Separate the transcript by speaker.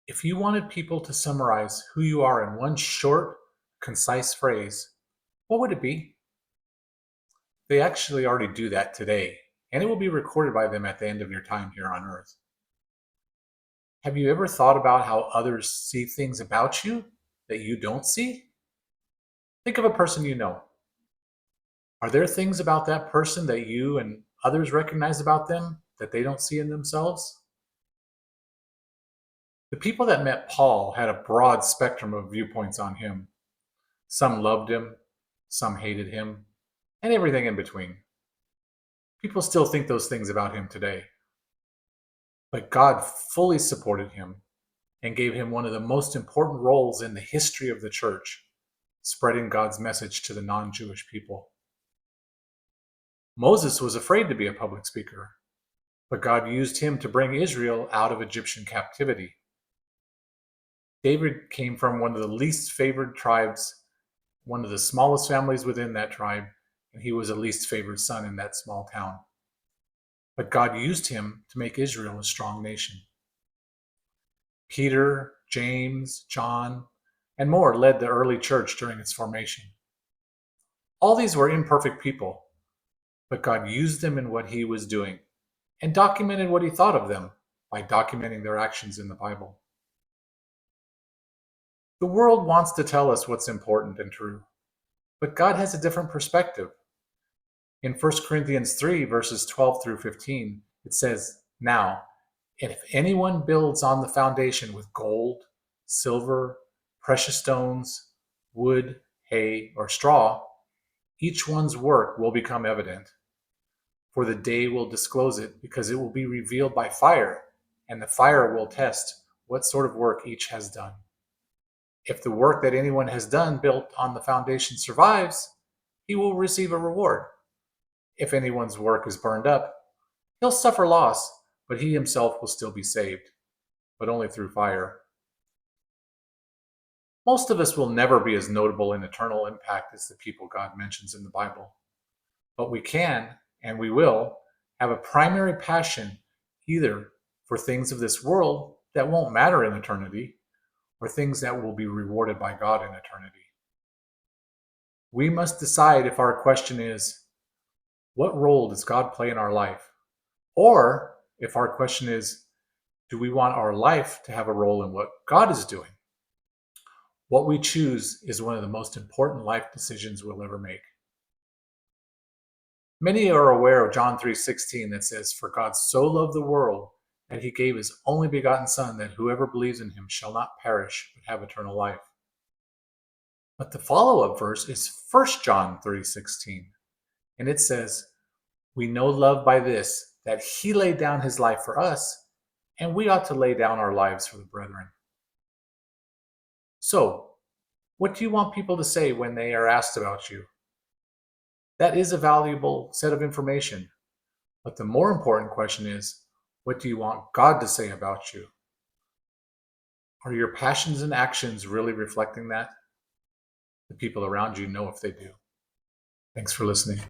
Speaker 1: If you wanted people to summarize who you are in one short, concise phrase, what would it be? They actually already do that today, and it will be recorded by them at the end of your time here on Earth. Have you ever thought about how others see things about you that you don't see? Think of a person you know. Are there things about that person that you and others recognize about them that they don't see in themselves? The people that met Paul had a broad spectrum of viewpoints on him. Some loved him, some hated him, and everything in between. People still think those things about him today. But God fully supported him and gave him one of the most important roles in the history of the church, spreading God's message to the non Jewish people. Moses was afraid to be a public speaker, but God used him to bring Israel out of Egyptian captivity. David came from one of the least favored tribes, one of the smallest families within that tribe, and he was a least favored son in that small town. But God used him to make Israel a strong nation. Peter, James, John, and more led the early church during its formation. All these were imperfect people, but God used them in what he was doing and documented what he thought of them by documenting their actions in the Bible. The world wants to tell us what's important and true, but God has a different perspective. In 1 Corinthians 3, verses 12 through 15, it says, "Now, if anyone builds on the foundation with gold, silver, precious stones, wood, hay, or straw, each one's work will become evident. For the day will disclose it, because it will be revealed by fire, and the fire will test what sort of work each has done. If the work that anyone has done built on the foundation survives, he will receive a reward. If anyone's work is burned up, he'll suffer loss, but he himself will still be saved, but only through fire." Most of us will never be as notable in eternal impact as the people God mentions in the Bible. But we can, and we will, have a primary passion either for things of this world that won't matter in eternity, or things that will be rewarded by God in eternity. We must decide if our question is, what role does God play in our life? Or if our question is, do we want our life to have a role in what God is doing? What we choose is one of the most important life decisions we'll ever make. Many are aware of John 3:16 that says, "For God so loved the world that he gave his only begotten Son, that whoever believes in him shall not perish but have eternal life." But the follow-up verse is 1 John 3:16, and it says, "We know love by this, that he laid down his life for us, and we ought to lay down our lives for the brethren." So, what do you want people to say when they are asked about you? That is a valuable set of information. But the more important question is, what do you want God to say about you? Are your passions and actions really reflecting that? The people around you know if they do. Thanks for listening.